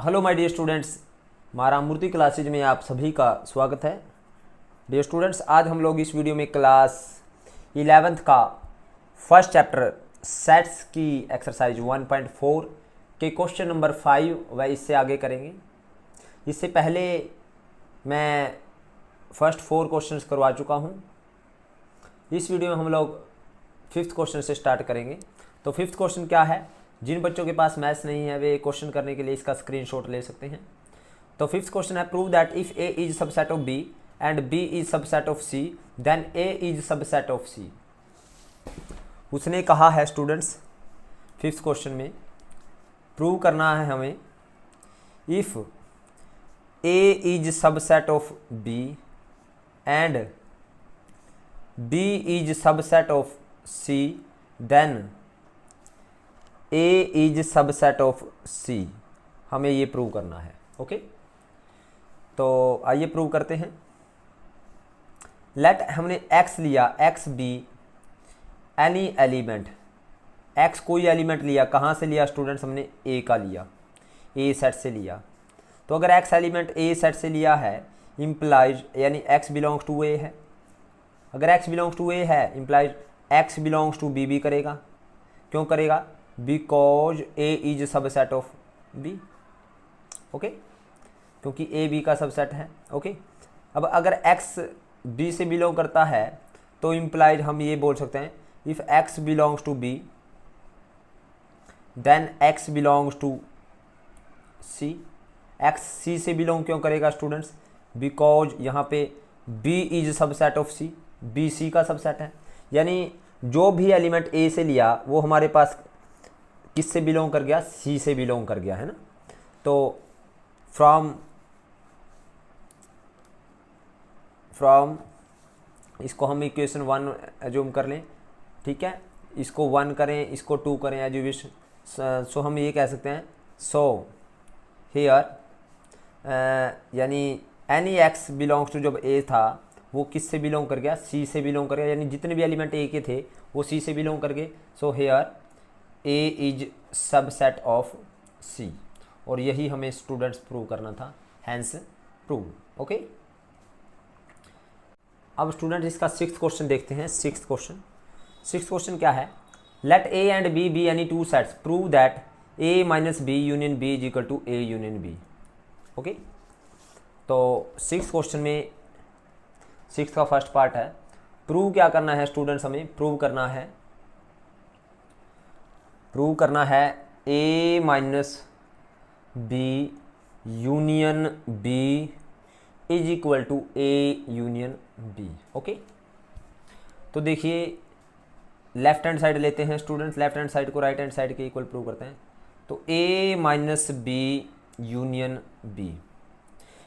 Hello my dear students, मारा मूर्ति classes में आप सभी का स्वागत है। डियर स्टूडेंट्स, आज हम लोग इस वीडियो में क्लास 11th का फर्स्ट चैप्टर सेट्स की एक्सरसाइज 1.4 के क्वेश्चन नंबर 5 व इससे आगे करेंगे। इससे पहले मैं फर्स्ट 4 क्वेश्चंस करवा चुका हूँ। इस वीडियो में हम लोग 5th क्वेश्चन से स्टार्ट करेंगे। तो 5th क्वेश्चन क्या है? जिन बच्चों के पास मैथ्स नहीं है वे क्वेश्चन करने के लिए इसका स्क्रीनशॉट ले सकते हैं। तो 5th क्वेश्चन है, prove that if A is subset of B and B is subset of C then A is subset of C. उसने कहा है स्टूडेंट्स 5th क्वेश्चन में प्रूव करना है हमें if A is subset of B and B is subset of C then A is subset of C. हमें ये prove करना है। ओके, तो आइए प्रूव करते हैं। लेट हमने x लिया, x B any element, x कोई एलिमेंट लिया। कहाँ से लिया स्टूडेंट्स? हमने a का लिया, a सेट से लिया। तो अगर x एलिमेंट a सेट से लिया है इम्प्लाइज यानी x बिलोंग्स टू a है। अगर x बिलोंग्स टू a है implies x belongs to b भी करेगा। क्यों करेगा? Because a is subset of b। Okay, क्योंकि a b का सबसेट है। ओके, अब अगर x b से बिलोंग करता है तो इम्प्लाइज हम ये बोल सकते हैं if x belongs to b then x belongs to c। x c से बिलोंग क्यों करेगा स्टूडेंट्स? बिकॉज यहाँ पे b is subset of c, b c का सबसेट है। यानी जो भी एलिमेंट a से लिया वो हमारे पास किससे बिलोंग कर गया? सी से बिलोंग कर गया है ना। तो फ्रॉम इसको हम इक्वेशन 1 एज्यूम कर लें, ठीक है। इसको 1 करें, इसको 2 करें एज यू विश। सो हम ये कह सकते हैं सो हियर यानी एनी एक्स बिलोंग्स टू, जब ए था वो किस से बिलोंग कर गया? सी से बिलोंग कर गया। यानी जितने भी एलिमेंट ए के थे वो सी से बिलोंग कर गए। So here A is subset of C, और यही हमें स्टूडेंट्स प्रूव करना था, हैंस प्रूव। ओके, अब स्टूडेंट इसका 6th क्वेश्चन देखते हैं। 6th क्वेश्चन क्या है? Let A and B be any two sets, prove that A minus B union B is equal to A union B. Okay, तो 6th question में 6th का first part है। Prove क्या करना है स्टूडेंट्स? हमें प्रूव करना है A minus B union B is equal to A union B. Okay, तो देखिए लेफ्ट हैंड साइड लेते हैं स्टूडेंट्स, लेफ्ट हैंड साइड को राइट हैंड साइड के इक्वल प्रूव करते हैं। तो A minus B union B,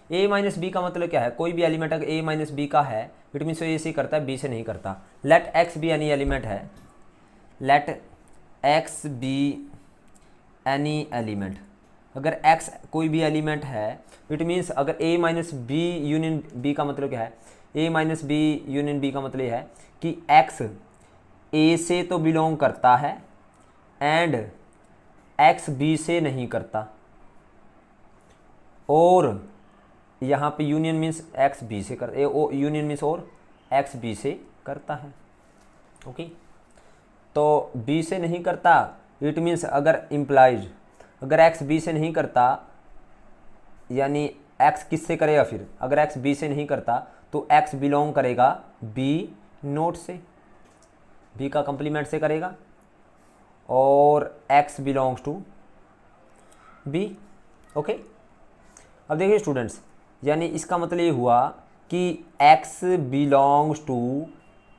A minus B का मतलब क्या है? कोई भी एलिमेंट अगर ए माइनस बी का है इट मीन्स ए से करता है, बी से नहीं करता। Let X be any element है, let X be any element. अगर x कोई भी एलिमेंट है इट मीन्स अगर a minus B union b का मतलब क्या है? a minus B union b का मतलब यह है कि x a से तो बिलोंग करता है एंड x b से नहीं करता, और यहाँ पे यूनियन मीन्स x b से करता है, यूनियन मीन्स और x b से करता है। ओके, तो b से नहीं करता इट मीन्स अगर इम्प्लाइज अगर x b से नहीं करता यानी x किस से करेगा फिर? अगर x b से नहीं करता तो x बिलोंग करेगा b नोट से, b का कंप्लीमेंट से करेगा, और x belongs to b। Okay, अब देखिए स्टूडेंट्स, यानी इसका मतलब ये हुआ कि x belongs to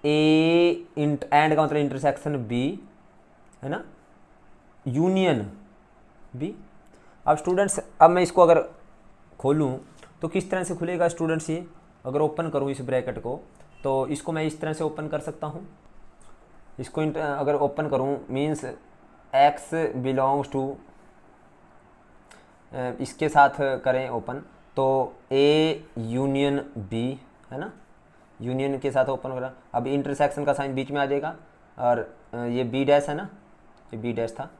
A and का मतलब इंटरसेक्शन b है ना, यूनियन बी। अब स्टूडेंट्स अब मैं इसको अगर खोलूँ तो किस तरह से खुलेगा स्टूडेंट्स? ये अगर ओपन करूँ इस ब्रैकेट को तो इसको मैं इस तरह से ओपन कर सकता हूँ। इसको अगर ओपन करूँ मीन्स एक्स बिलोंग्स टू, इसके साथ करें ओपन तो ए यूनियन बी है ना, यूनियन के साथ ओपन करा। अब इंटरसेक्शन का साइन बीच में आ जाएगा और ये बी डैश है ना, ये बी डैश था,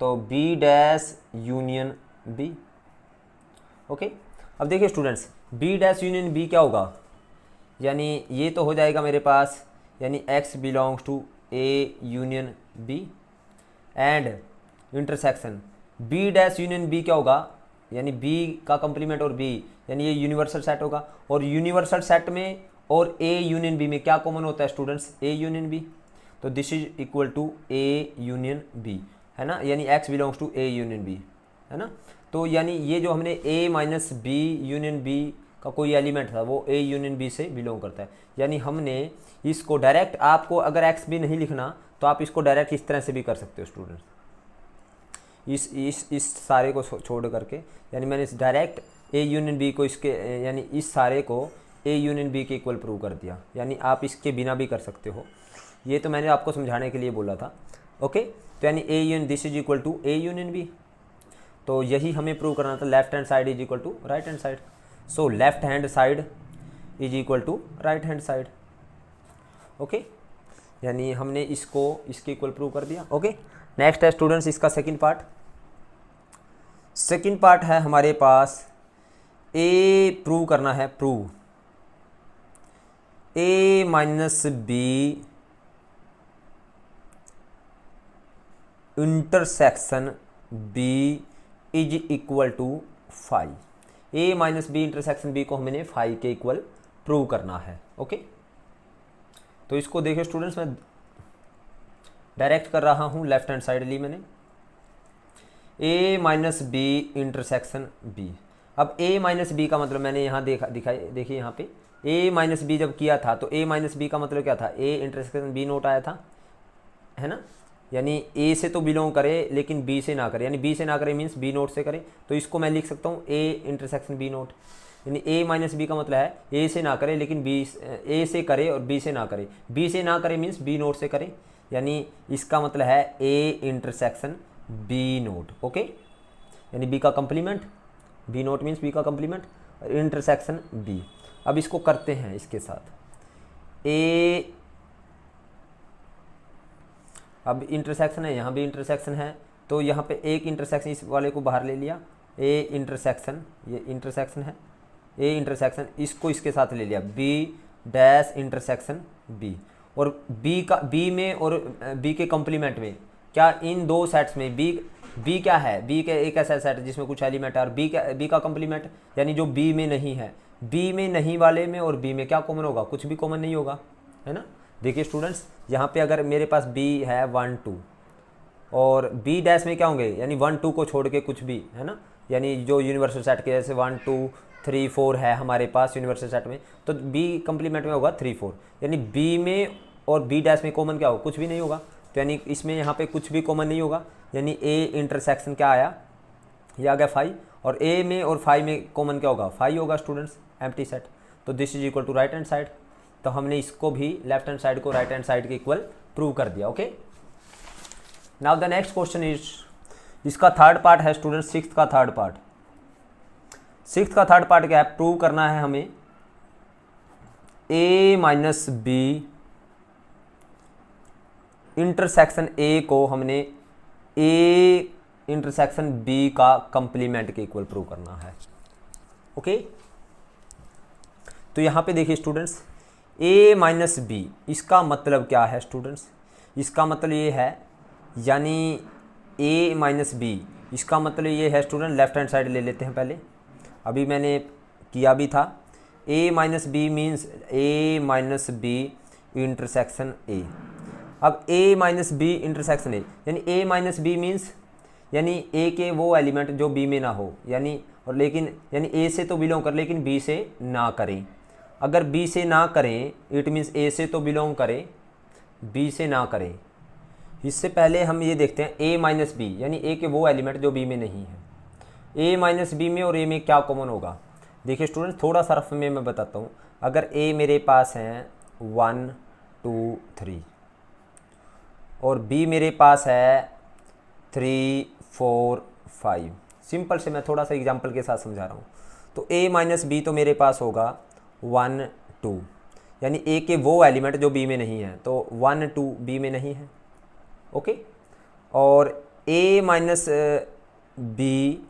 तो B dash union B. Okay, अब देखिए students, B dash union B क्या होगा, यानी ये तो हो जाएगा मेरे पास, यानी x belongs to A union B and intersection B dash union B क्या होगा, यानी b का कंप्लीमेंट और b, यानी ये यूनिवर्सल सेट होगा। और यूनिवर्सल सेट में और a यूनियन b में क्या कॉमन होता है स्टूडेंट्स, a यूनियन b, तो this is equal to a union b, है ना, यानी x belongs to a union b, है ना। तो यानी ये जो हमने a minus B union b का कोई एलिमेंट था वो a यूनियन b से बिलोंग करता है। यानी हमने इसको डायरेक्ट, आपको अगर x भी नहीं लिखना तो आप इसको डायरेक्ट इस तरह से भी कर सकते हो स्टूडेंट्स, इस सारे को छोड़ करके, यानी मैंने इस डायरेक्ट a यूनियन b को इसके, यानी इस सारे को a यूनियन b के इक्वल प्रूव कर दिया। यानी आप इसके बिना भी कर सकते हो, ये तो मैंने आपको समझाने के लिए बोला था। ओके, तो यानी a union this is equal to a union b, तो यही हमें प्रूव करना था, left hand side is equal to right hand side. So left hand side is equal to right hand side. Okay, यानी हमने इसको इसके इक्वल प्रूव कर दिया। ओके, नेक्स्ट है स्टूडेंट्स इसका सेकंड पार्ट। सेकंड पार्ट है हमारे पास ए प्रूव करना है, prove A minus B intersection B is equal to five. A minus B intersection B को हमने फाइव के इक्वल प्रूव करना है। ओके, तो इसको देखिए स्टूडेंट्स, मैं डायरेक्ट कर रहा हूँ, लेफ्ट हैंड साइड ली मैंने, a minus B intersection b। अब a माइनस बी का मतलब मैंने यहाँ देखिए यहाँ पे a माइनस बी जब किया था तो a माइनस बी का मतलब क्या था, a इंटरसेक्शन b नोट आया था, है ना, यानी a से तो बिलोंग करे लेकिन b से ना करे, यानी b से ना करे मीन्स b नोट से करे। तो इसको मैं लिख सकता हूँ a इंटरसेक्शन b नोट, यानी a माइनस बी का मतलब है a से ना करे लेकिन a से करे और b से ना करे, b से ना करे मीन्स b नोट से करे, यानी इसका मतलब है a intersection b note. Okay, यानी b का complement, b note means b का कंप्लीमेंट, इंटरसेक्शन b। अब इसको करते हैं इसके साथ a, अब इंटरसेक्शन है, यहाँ भी इंटरसेक्शन है, तो यहाँ पे एक इंटरसेक्शन इस वाले को बाहर ले लिया, a इंटरसेक्शन, ये इंटरसेक्शन है, a इंटरसेक्शन, इसको इसके साथ ले लिया, b डैश इंटरसेक्शन b, और b में और b के कंप्लीमेंट में क्या, इन दो सेट्स में b क्या है, b के एक ऐसा सेट जिसमें कुछ एलिमेंट है, और b का कंप्लीमेंट यानी जो b में नहीं है, b में नहीं वाले में और b में क्या कॉमन होगा, कुछ भी कॉमन नहीं होगा, है ना। देखिए स्टूडेंट्स, यहाँ पे अगर मेरे पास b है 1 2 और b डैश में क्या होंगे, यानी 1 2 को छोड़ के कुछ भी, है ना, यानी जो यूनिवर्सल सेट के जैसे 1 2 3 4 है हमारे पास यूनिवर्सल सेट में, तो b कंप्लीमेंट में होगा 3 4, यानी b में और b डैश में कॉमन क्या होगा, कुछ भी नहीं होगा, तो यानी इसमें यहाँ पे कुछ भी कॉमन नहीं होगा, यानी a इंटरसेक्शन क्या आया, ये आ गया 5, और a में और 5 में कॉमन क्या होगा, 5 होगा स्टूडेंट्स, एम्प्टी सेट। तो this is equal to right hand side, तो हमने इसको भी लेफ्ट हैंड साइड को राइट हैंड साइड के इक्वल प्रूव कर दिया। Okay, now the next question is, इसका थर्ड पार्ट है स्टूडेंट्स, सिक्स्थ का थर्ड पार्ट। सिक्स्थ का थर्ड पार्ट क्या है, प्रूव करना है हमें a minus B intersection a को हमने a इंटरसेक्शन b का कंप्लीमेंट के इक्वल प्रूव करना है। ओके, तो यहाँ पे देखिए स्टूडेंट्स, a माइनस बी, इसका मतलब क्या है स्टूडेंट्स, इसका मतलब ये है, यानी a माइनस बी, इसका मतलब ये है स्टूडेंट, लेफ्ट हैंड साइड ले लेते हैं पहले, अभी मैंने किया भी था, a minus B means a minus B intersection a। अब a minus B intersection a, यानी a माइनस बी मीन्स यानी a के वो एलिमेंट जो b में ना हो, यानी और लेकिन यानी a से तो बिलोंग कर लेकिन b से ना करें। अगर b से ना करें इट मीन्स a से तो बिलोंग करें, b से ना करें। इससे पहले हम ये देखते हैं a माइनस बी, यानी a के वो एलिमेंट जो b में नहीं है। a माइनस बी में और a में क्या कॉमन होगा, देखिए स्टूडेंट थोड़ा सा रफ में मैं बताता हूँ। अगर a मेरे पास हैं 1 2 3 और b मेरे पास है 3 4 5, सिंपल से मैं थोड़ा सा एग्जांपल के साथ समझा रहा हूँ। तो a माइनस बी तो मेरे पास होगा 1 2, यानी a के वो एलिमेंट जो b में नहीं है, तो 1 2 b में नहीं है। ओके, और a माइनस बी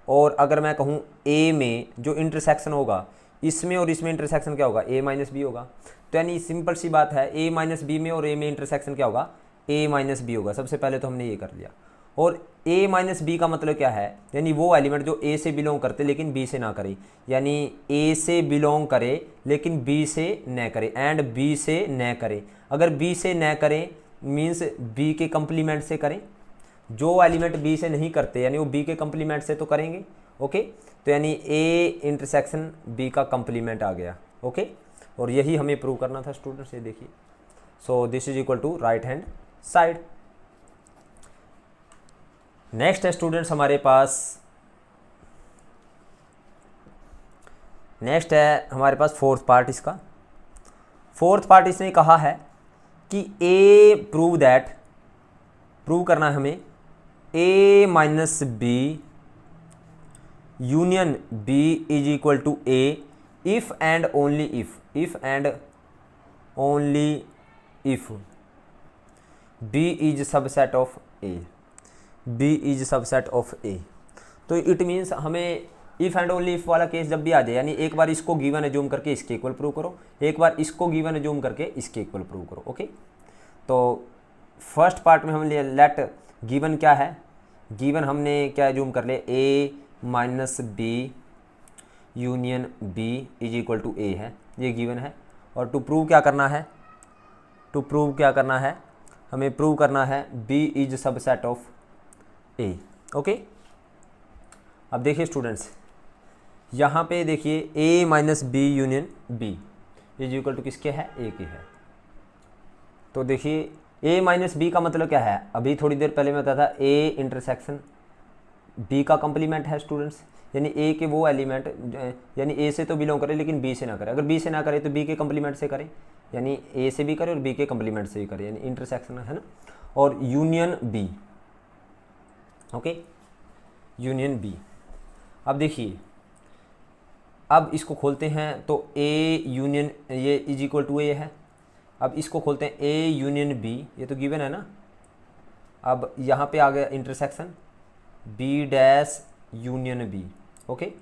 और अगर मैं कहूँ ए में जो इंटरसेक्शन होगा इसमें और इसमें इंटरसेक्शन क्या होगा, ए माइनस बी होगा। तो यानी सिंपल सी बात है, ए माइनस बी में और ए में इंटरसेक्शन क्या होगा, ए माइनस बी होगा। सबसे पहले तो हमने ये कर लिया। और ए माइनस बी का मतलब क्या है, यानी वो एलिमेंट जो ए से बिलोंग करते लेकिन बी से ना करे, यानी ए से बिलोंग करे लेकिन बी से न करे, एंड बी से न करे। अगर बी से न करे मीन्स बी के कंप्लीमेंट से करें। जो एलिमेंट बी से नहीं करते यानी वो बी के कंप्लीमेंट से तो करेंगे। ओके, तो यानी ए इंटरसेक्शन बी का कंप्लीमेंट आ गया। ओके, और यही हमें प्रूव करना था स्टूडेंट्स, ये देखिए। So this is equal to right hand side. Next है स्टूडेंट्स हमारे पास, फोर्थ पार्ट। इसका फोर्थ पार्ट इसने कहा है कि ए प्रूव करना है हमें A minus B union B is equal to A if and only if B is subset of A. B is subset of A, तो इट मीन्स हमें इफ एंड ओनली इफ वाला case जब भी आ जाए, यानी एक बार इसको गिवन एज्यूम करके इसके इक्वल प्रूव करो, एक बार इसको गिवन एज्यूम करके इसके इक्वल प्रूव करो। ओके, तो फर्स्ट पार्ट में हम लेट गिवन क्या है, गिवन हमने क्या एज्यूम कर ले, A minus B union B is equal to A है, ये गिवन है। और टू प्रूव क्या करना है, हमें प्रूव करना है B is subset of A. Okay, अब देखिए स्टूडेंट्स, यहाँ पे देखिए A minus B union B is equal to किसके है, ए के है। तो देखिए ए माइनस बी का मतलब क्या है, अभी थोड़ी देर पहले मैं बताया था ए इंटरसेक्शन बी का कंप्लीमेंट है स्टूडेंट्स, यानी ए के वो एलिमेंट यानी ए से तो बिलोंग करे लेकिन बी से ना करे। अगर बी से ना करे तो बी के कंप्लीमेंट से करे, यानी ए से भी करे और बी के कंप्लीमेंट से भी करे, यानी इंटरसेक्शन है ना। और union B, okay, union B. अब देखिए, अब इसको खोलते हैं तो ए यूनियन ये इज इक्वल टू ए है। अब इसको खोलते हैं ए यूनियन बी, ये तो गिवन है ना। अब यहाँ पे आ गया intersection B dash union B. Okay,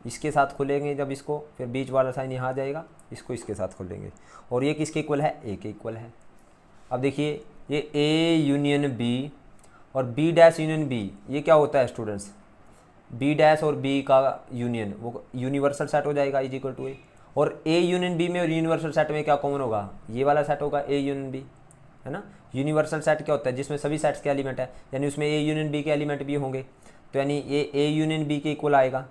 इसके साथ खोलेंगे जब इसको, फिर बीच वाला साइन यहाँ आ जाएगा, इसको इसके साथ खोलेंगे और ये किसके इक्वल है, ए के इक्वल है। अब देखिए ये ए यूनियन बी और बी डैश यूनियन बी, ये क्या होता है स्टूडेंट्स, बी डैश और बी का यूनियन, वो यूनिवर्सल सेट हो जाएगा इज इक्वल टू ए। और ए यूनियन बी में और यूनिवर्सल सेट में क्या कॉमन होगा, ये वाला सेट होगा ए यूनियन बी, है ना। यूनिवर्सल सेट क्या होता है, जिसमें सभी सेट्स के एलिमेंट है, यानी उसमें ए यूनियन बी के एलिमेंट भी होंगे, तो यानी ये ए यूनियन बी के इक्वल आएगा।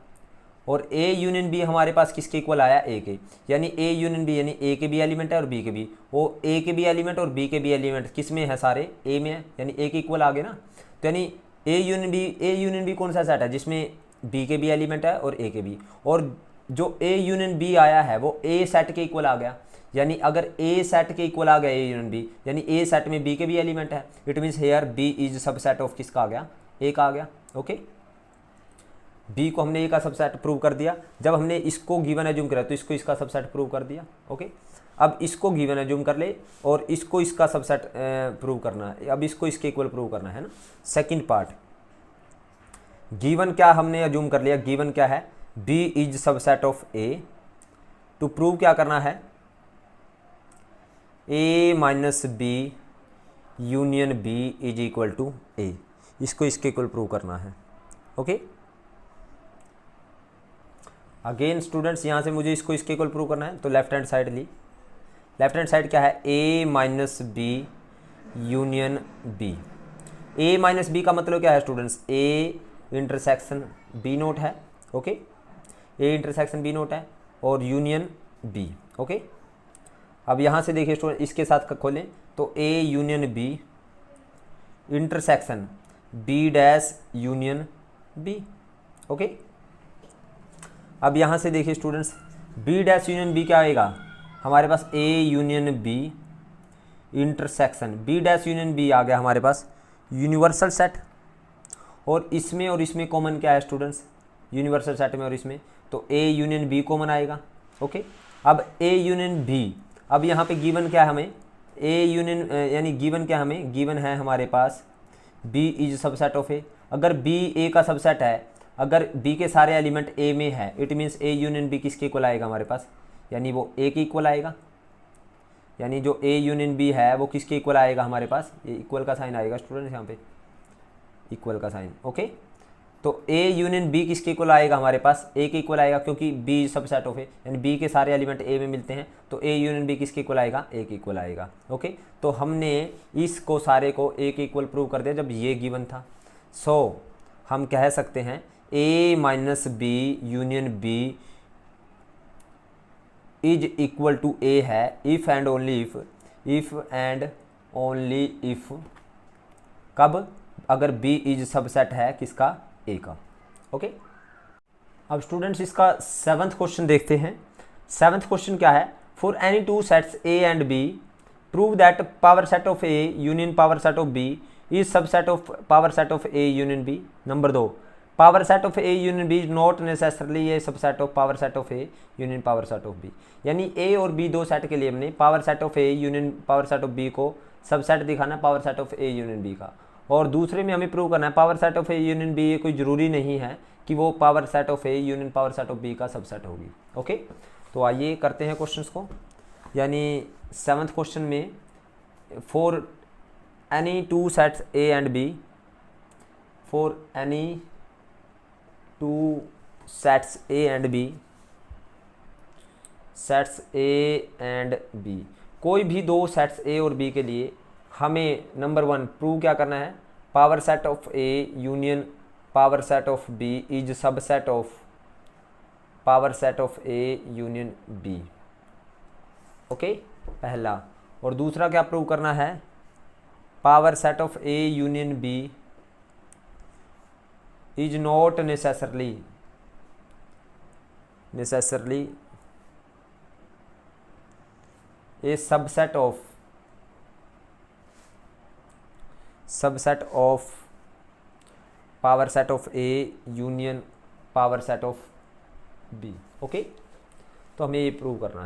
और ए यूनियन बी हमारे पास किसके इक्वल आया, ए के, यानी ए यूनियन बी यानी ए के भी एलिमेंट है और बी के भी, वो ए के भी एलिमेंट और बी के भी एलिमेंट किस में है, सारे ए में है, यानी ए के इक्वल आ गए ना। तो यानी ए यूनियन बी कौन सा सेट है, जिसमें बी के भी एलिमेंट है और ए के भी, और जो ए यूनियन बी आया है वो ए सेट के इक्वल आ गया। यानी अगर ए सेट के इक्वल आ गया ए यूनियन बी, यानी ए सेट में बी के भी एलिमेंट है, it means here B is subset of किसका आ गया, ए का आ गया। ओके, बी को हमने ए का सबसेट प्रूव कर दिया। जब हमने इसको गिवन एज्यूम किया तो इसको इसका सबसेट प्रूव कर दिया। ओके, अब इसको गिवन एज्यूम कर ले और इसको इसका सबसेट प्रूव करना है, अब इसको इसके इक्वल प्रूव करना है ना। सेकंड पार्ट, गिवन क्या हमने एज्यूम कर लिया, गिवन क्या है, B is subset of A. To prove क्या करना है, A minus B union B is equal to A, इसको इसके इक्वल प्रूव करना है। ओके, अगेन स्टूडेंट्स यहाँ से मुझे इसको इसके इक्वल प्रूव करना है, तो लेफ्ट हैंड साइड ली। लेफ्ट हैंड साइड क्या है, A minus B union B. A minus B का मतलब क्या है students, A intersection B not है। Okay, A intersection B not है और यूनियन बी। ओके, अब यहाँ से देखिए स्टूडेंट, इसके साथ खोलें तो A union B intersection B dash union B. Okay, अब यहाँ से देखिए students, B dash union B क्या आएगा हमारे पास, A union B intersection B dash union B आ गया हमारे पास यूनिवर्सल सेट। और इसमें कॉमन क्या है स्टूडेंट्स, यूनिवर्सल सेट में और इसमें, तो ए यूनियन बी कॉमन आएगा। ओके, अब ए यूनियन बी, अब यहाँ पे गिवन क्या है हमें, ए यूनियन यानी गिवन क्या हमें, गिवन है हमारे पास बी इज सबसेट ऑफ ए। अगर बी ए का सबसेट है, अगर बी के सारे एलिमेंट ए में है, it means A union B किसके इक्वल आएगा हमारे पास, यानी वो ए के इक्वल आएगा। यानी जो ए यूनियन बी है वो किसके इक्वल आएगा हमारे पास, ये इक्वल का साइन आएगा स्टूडेंट्स यहाँ पे, इक्वल का साइन। ओके, तो ए यूनियन बी किसके इक्वल आएगा हमारे पास, ए के इक्वल आएगा, क्योंकि बी सबसेट ऑफ ए, यानी बी के सारे एलिमेंट ए में मिलते हैं, तो ए यूनियन बी किसके इक्वल आएगा, ए के इक्वल आएगा। ओके, तो हमने इसको सारे को ए के इक्वल प्रूव कर दिया जब ये गिवन था। सो हम कह सकते हैं A minus B union B is equal to A है इफ़ एंड ओनली इफ़ कब, अगर बी इज सबसेट है किसका, ए का। ओके, अब स्टूडेंट्स इसका 7th क्वेश्चन देखते हैं। 7th क्वेश्चन क्या है, for any two sets A and B prove that power set of A union power set of B is subset of power set of A union B. Number 2, power set of A union B is not necessarily a subset of power set of A union power set of B. यानी A और B दो set के लिए हमने power set of A union power set of B को subset दिखाना power set of A union B का, और दूसरे में हमें प्रूव करना है power set of A union B, ये कोई ज़रूरी नहीं है कि वो power set of A union power set of B का सबसेट होगी। ओके, तो आइए करते हैं क्वेश्चंस को। यानी 7th क्वेश्चन में for any two sets A and B, for any two sets A and B, sets A and B, कोई भी दो सेट्स ए और बी के लिए हमें नंबर 1 प्रूव क्या करना है, power set of A union power set of B is subset of power set of A union B. Okay, पहला। और दूसरा क्या प्रूव करना है, power set of A union B is not necessarily a subset of power set of A union power set of B. Okay, तो हमें ये prove करना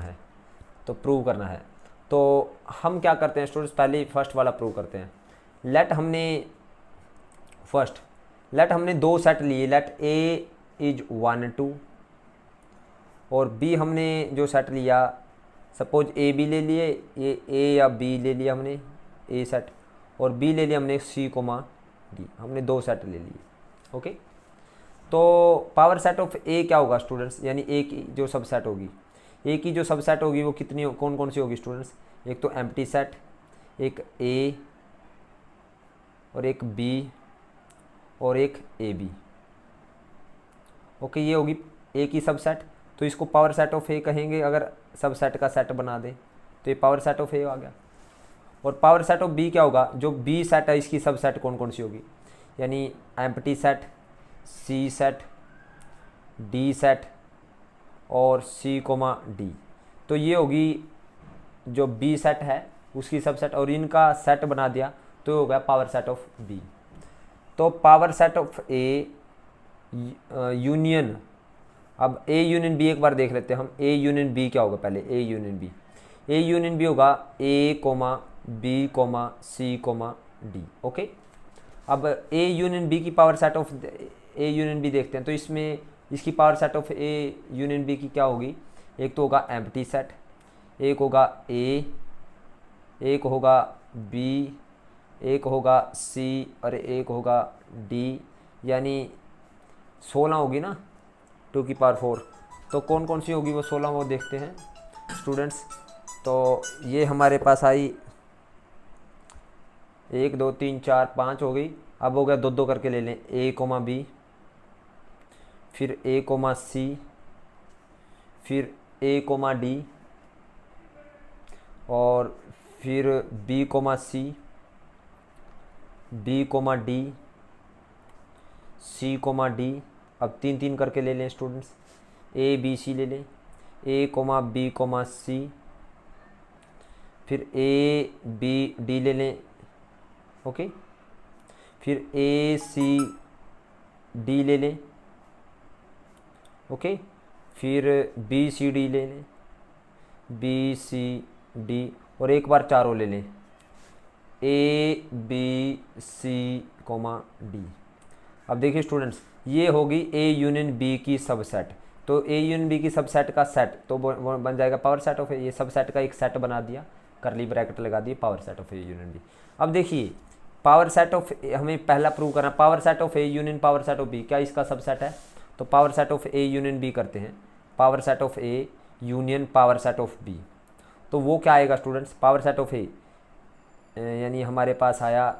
है, तो हम क्या करते हैं स्टूडेंट्स, पहले फर्स्ट वाला प्रूव करते हैं। लेट हमने दो सेट लिए, लेट ए इज 1 2 और बी हमने जो सेट लिया, सपोज ए बी ले लिए, ये ए या बी ले लिया हमने ए सेट, और बी ले लिया हमने सी कोमा डी, हमने दो सेट ले लिए। ओके, तो पावर सेट ऑफ ए क्या होगा स्टूडेंट्स, यानी ए की जो सबसेट होगी, ए की जो सबसेट होगी वो कितनी, कौन कौन सी होगी स्टूडेंट्स, एक तो एम्प्टी सेट, एक ए और एक बी और एक ए बी। ओके, ये होगी ए की सबसेट, तो इसको पावर सेट ऑफ ए कहेंगे अगर सबसेट का सेट बना दे, तो ये पावर सेट ऑफ ए आ गया। और पावर सेट ऑफ बी क्या होगा, जो बी सेट है इसकी सबसेट कौन कौन सी होगी, यानी एम्प्टी सेट, सी सेट, डी सेट और सी कोमा डी। तो ये होगी जो बी सेट है उसकी सबसेट, और इनका सेट बना दिया तो हो गया पावर सेट ऑफ बी। तो power set of A union, अब ए यूनियन बी एक बार देख लेते हैं हम, ए यूनियन बी क्या होगा, पहले ए यूनियन बी होगा A comma B comma C comma D. Okay, अब ए यूनियन बी की power set of A union B देखते हैं, तो इसमें इसकी power set of A union B की क्या होगी, एक तो होगा एम्प्टी सेट, एक होगा ए, एक होगा बी, एक होगा सी और एक होगा डी, यानी 16 होगी ना, 2 की पावर 4। तो कौन कौन सी होगी वो 16, वो देखते हैं स्टूडेंट्स। तो ये हमारे पास आई 1 2 3 4 5 हो गई। अब हो गया 2 2 करके ले लें, ए कोमा बी, फिर ए कोमा सी, फिर ए कोमा डी, और फिर B comma C, B comma D, C comma D. अब 3 3 करके ले लें स्टूडेंट्स, ए बी सी ले लें, ए कोमा बी कोमा सी, फिर ए बी डी ले लें। ओके, फिर ए सी डी ले लें। ओके, फिर बी सी डी ले लें, बी सी डी, और एक बार चारों ले लें, A B C comma D. अब देखिए स्टूडेंट्स, ये होगी ए यूनियन बी की सबसेट, तो ए यूनियन बी की सबसेट का सेट तो वो बन जाएगा पावर सेट ऑफ ए, ये सबसेट का एक सेट बना दिया, करली ब्रैकेट लगा दिए, power set of A union B. अब देखिए पावर सेट ऑफ हमें पहला प्रूव करना, power set of A union power set of B क्या इसका सबसेट है, तो power set of A union B करते हैं, power set of A union power set of B, तो वो क्या आएगा students, power set of A यानी हमारे पास आया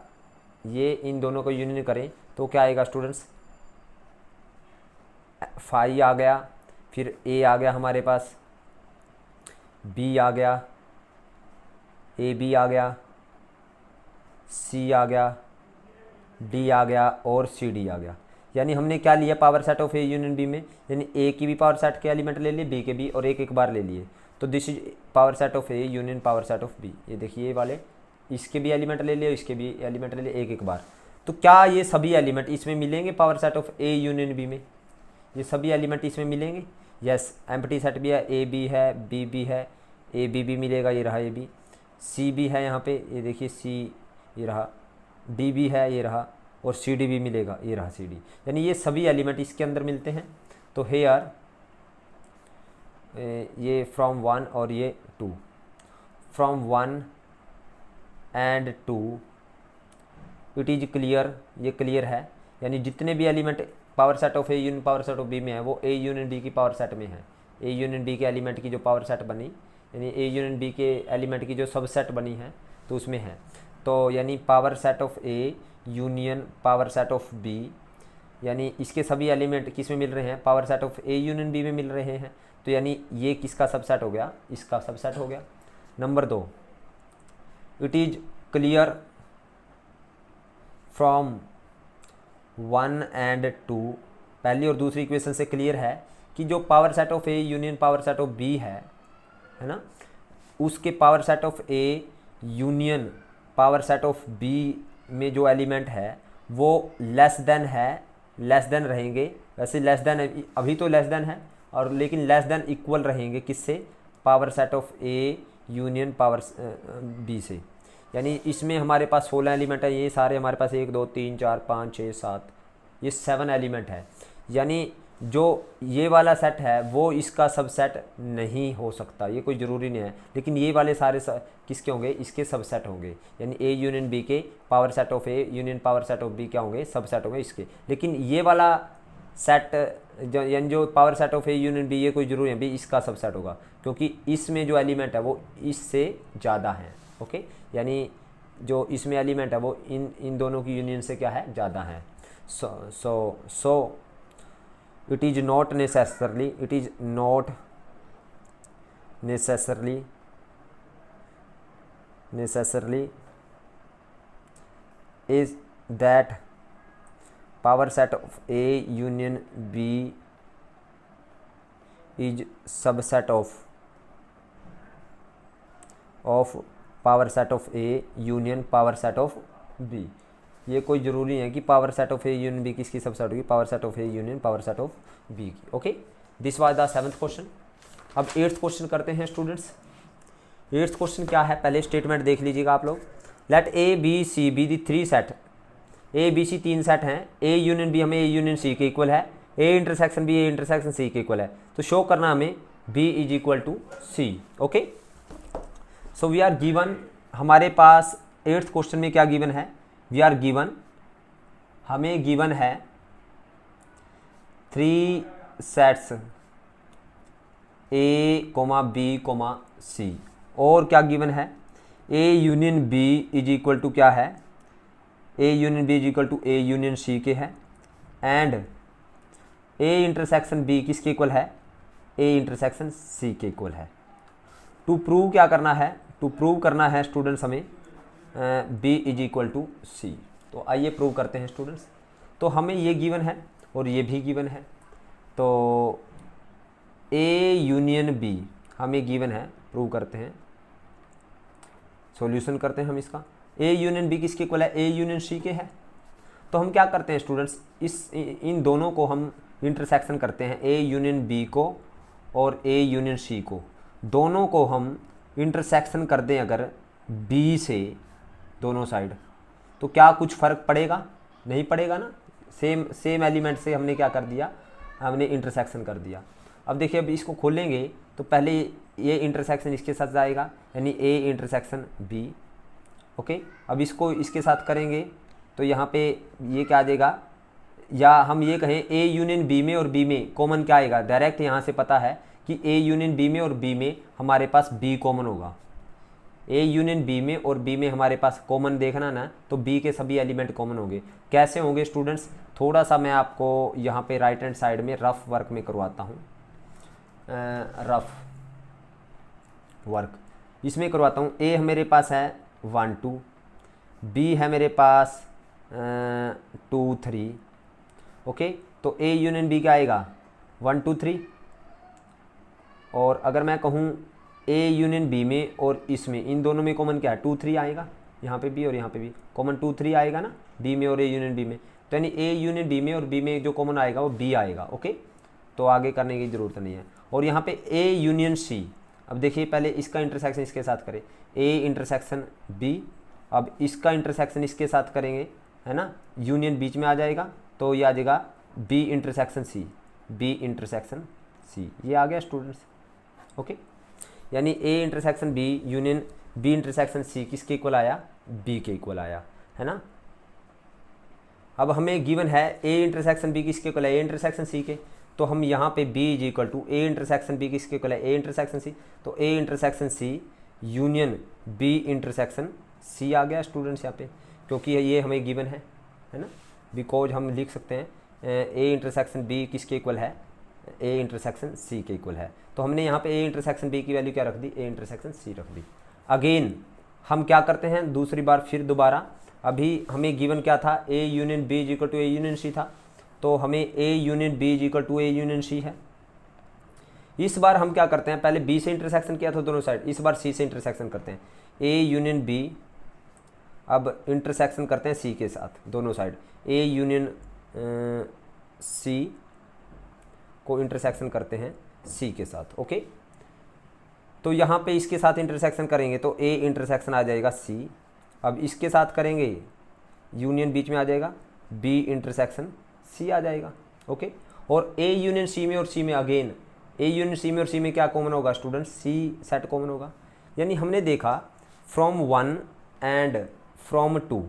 ये, इन दोनों को यूनियन करें तो क्या आएगा स्टूडेंट्स, फाई आ गया, फिर ए आ गया हमारे पास, बी आ गया, ए बी आ गया, सी आ गया, डी आ गया और सी डी आ गया। यानी हमने क्या लिया power set of A union B में, यानी ए की भी पावर सेट के एलिमेंट ले लिए, बी के भी, और एक बार ले लिए, तो this is power set of A union power set of B. ये देखिए ये वाले, इसके भी एलिमेंट ले लिए, इसके भी एलिमेंट ले लिए एक बार। तो क्या ये सभी एलिमेंट इसमें मिलेंगे power set of A union B में, ये सभी एलिमेंट इसमें मिलेंगे? यस, एम्प्टी सेट भी है, ए बी है, बी बी है, ए बी भी मिलेगा, ये रहा ए बी, सी भी है यहाँ पे, ये देखिए सी, ये रहा, डी भी है, ये रहा, और सी डी भी मिलेगा, ये रहा सी डी। यानी ये सभी एलिमेंट इसके अंदर मिलते हैं। तो हेयर ये फ्रॉम 1 और ये 2, from 1 and 2 it is clear, ये क्लियर है, यानी जितने भी element power set of A union power set of B में है वो ए यूनियन बी की पावर सेट में है। ए यूनियन बी के एलिमेंट की जो पावर सेट बनी, यानी ए यूनियन बी के एलिमेंट की जो सबसेट बनी है तो उसमें है। तो यानी power set of A union power set of B, यानी इसके सभी एलिमेंट किस में मिल रहे हैं, power set of A union B में मिल रहे हैं। तो यानी ये किसका सबसेट हो गया, इसका सबसेट हो गया। Number 2, it is clear from 1 and 2, पहली और दूसरी इक्वेशन से क्लियर है कि जो power set of A union power set of B है ना, उसके power set of A union power set of B में जो एलिमेंट है वो लेस देन है, लेस देन रहेंगे, वैसे लेस देन अभी तो लेस देन है, और लेकिन लेस देन इक्वल रहेंगे किससे, power set of A union power B से। यानी इसमें हमारे पास 16 एलिमेंट है, ये सारे हमारे पास 1 2 3 4 5 6 7 ये 7 एलिमेंट है। यानी जो ये वाला सेट है वो इसका सबसेट नहीं हो सकता, ये कोई ज़रूरी नहीं है, लेकिन ये वाले सारे किसके होंगे, इसके सबसेट होंगे। यानी ए यूनियन बी के power set of A union power set of B क्या होंगे, सबसेट होंगे इसके। लेकिन ये वाला सेट यानी जो power set of A union B, ये कोई ज़रूरी है भी इसका सबसेट होगा, क्योंकि इसमें जो एलिमेंट है वो इससे ज़्यादा है। ओके, यानी जो इसमें एलिमेंट है वो इन दोनों की यूनियन से क्या है, ज़्यादा है। सो it is not necessarily is that power set of A union B is subset of power set of A union power set of B। ये कोई ज़रूरी है कि power set of A union B किसकी सबसेट होगी, power set of A union power set of B की। Okay, this was the 7th question. अब 8th question करते हैं स्टूडेंट्स। 8th क्वेश्चन क्या है, पहले स्टेटमेंट देख लीजिएगा आप लोग। Let A B C be the 3 set, A B C 3 set हैं, ए यूनियन बी हमें ए यूनियन सी के इक्वल है, A intersection B A intersection C के इक्वल है। तो शो करना हमें B is equal to C. Okay, so we are given, हमारे पास 8th क्वेश्चन में क्या गिवन है, वी आर गिवन, हमें गिवन है 3 sets A comma B comma C, और क्या गिवन है, A union B is equal to क्या है, A union B is equal to A union C के है, एंड ए इंटरसेक्शन बी किसके इक्वल है, ए इंटरसेक्शन सी के इक्वल है। टू प्रूव क्या करना है, टू प्रूव करना है स्टूडेंट्स हमें b इज इक्वल टू सी। तो आइए प्रूव करते हैं स्टूडेंट्स। तो हमें ये गिवन है और ये भी गिवन है, तो a यूनियन b हमें गिवन है, प्रूव करते हैं, सॉल्यूशन करते हैं हम इसका। a यूनियन b किसके इक्वल है, a यूनियन c के है। तो हम क्या करते हैं स्टूडेंट्स, इन दोनों को हम इंटरसेक्शन करते हैं, a यूनियन b को और a यूनियन c को, दोनों को हम इंटरसेक्शन कर दें अगर b से दोनों साइड, तो क्या कुछ फ़र्क पड़ेगा, नहीं पड़ेगा ना, सेम एलिमेंट से हमने क्या कर दिया, हमने इंटरसेक्शन कर दिया। अब देखिए, अब इसको खोलेंगे तो पहले ये इंटरसेक्शन इसके साथ जाएगा, यानी ए इंटरसेक्शन बी। ओके, अब इसको इसके साथ करेंगे तो यहाँ पे ये क्या आ जाएगा, या हम ये कहें ए यूनियन बी में और बी में कॉमन क्या आएगा, डायरेक्ट यहाँ से पता है कि ए यूनियन बी में और बी में हमारे पास बी कॉमन होगा। ए यूनियन बी में और बी में हमारे पास कॉमन देखना ना, तो बी के सभी एलिमेंट कॉमन होंगे। कैसे होंगे स्टूडेंट्स, थोड़ा सा मैं आपको यहाँ पे राइट हैंड साइड में रफ वर्क में करवाता हूँ, रफ वर्क इसमें करवाता हूँ। ए मेरे पास है 1 2, बी है मेरे पास 2 3। ओके, तो ए यूनियन बी क्या आएगा 1 2 3, और अगर मैं कहूँ ए यूनियन बी में और इसमें इन दोनों में कॉमन क्या है 2 3 आएगा, यहाँ पे बी और यहाँ पे भी कॉमन 2 3 आएगा ना, बी में और ए यूनियन बी में, तो यानी ए यूनियन बी में और बी में जो कॉमन आएगा वो बी आएगा। ओके, तो आगे करने की ज़रूरत नहीं है। और यहाँ पे ए यूनियन सी, अब देखिए पहले इसका इंटरसेक्शन इसके साथ करें, ए इंटरसेक्शन बी, अब इसका इंटरसेक्शन इसके साथ करेंगे, है ना, यूनियन बीच में आ जाएगा, तो ये आ जाएगा B intersection C, B intersection C, ये आ गया स्टूडेंट्स। ओके, यानी A intersection B union B intersection C किसके इक्वल आया, बी के इक्वल आया, है ना। अब हमें गिवन है ए इंटरसेक्शन बी किसके इक्वल है, ए इंटरसेक्शन सी के, तो हम यहाँ पे B is equal to A intersection B किसके इक्वल है, ए इंटरसेक्शन सी, तो A intersection C union B intersection C आ गया स्टूडेंट्स यहाँ पे, क्योंकि ये हमें गिवन है ना, बिकॉज हम लिख सकते हैं ए इंटरसेक्शन बी किसके इक्वल है, ए इंटरसेक्शन सी के इक्वल है। तो हमने यहाँ पे ए इंटरसेक्शन बी की वैल्यू क्या रख दी, ए इंटरसेक्शन सी रख दी। अगेन हम क्या करते हैं, दूसरी बार फिर दोबारा, अभी हमें गिवन क्या था, A union B is equal to A union C था, तो हमें A union B is equal to A union C है। इस बार हम क्या करते हैं, पहले बी से इंटरसेक्शन किया था दोनों साइड, इस बार सी से इंटरसेक्शन करते हैं, ए यूनियन बी, अब इंटरसेक्शन करते हैं सी के साथ दोनों साइड, ए यूनियन सी को इंटरसेक्शन करते हैं सी के साथ। ओके, तो यहाँ पे इसके साथ इंटरसेक्शन करेंगे तो ए इंटरसेक्शन आ जाएगा सी, अब इसके साथ करेंगे यूनियन बीच में आ जाएगा, बी इंटरसेक्शन सी आ जाएगा। ओके, और ए यूनियन सी में और सी में अगेन ए यूनियन सी में और सी में क्या कॉमन होगा स्टूडेंट्स, सी सेट कॉमन होगा। यानी हमने देखा फ्रॉम 1 एंड फ्रॉम 2,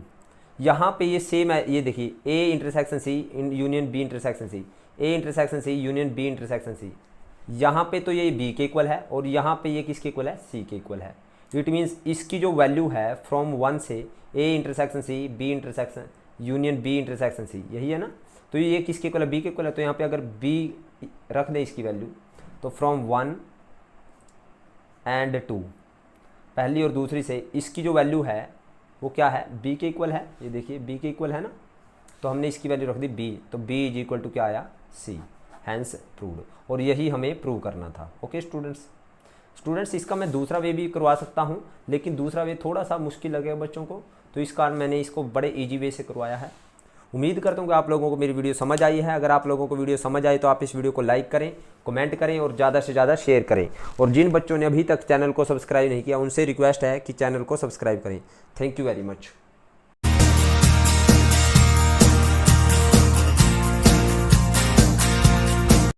यहाँ पे ये सेम है, ये देखिए A intersection C union B intersection C, A intersection C union B intersection C, यहाँ पे तो ये बी के इक्वल है और यहाँ पे ये किसके इक्वल है, सी के इक्वल है। इट मीन्स इसकी जो वैल्यू है फ्रॉम 1 से A intersection C B intersection union B intersection C, यही है ना, तो ये किसके इक्वल है, बी के इक्वल है। तो यहाँ पे अगर बी रख दें इसकी वैल्यू, तो फ्रॉम 1 एंड 2 पहली और दूसरी से इसकी जो वैल्यू है वो क्या है, बी के इक्वल है, ये देखिए बी के इक्वल है ना, तो हमने इसकी वैल्यू रख दी बी, तो बी इज इक्वल टू क्या आया, सी, हैंस प्रूव्ड, और यही हमें प्रूव करना था। ओके स्टूडेंट्स, इसका मैं दूसरा वे भी करवा सकता हूँ, लेकिन दूसरा वे थोड़ा सा मुश्किल लगेगा बच्चों को, तो इस कारण मैंने इसको बड़े ईजी वे से करवाया है। उम्मीद करता हूँ कि आप लोगों को मेरी वीडियो समझ आई है। अगर आप लोगों को वीडियो समझ आई तो आप इस वीडियो को लाइक करें, कमेंट करें और ज़्यादा से ज़्यादा शेयर करें। और जिन बच्चों ने अभी तक चैनल को सब्सक्राइब नहीं किया उनसे रिक्वेस्ट है कि चैनल को सब्सक्राइब करें। Thank you very much.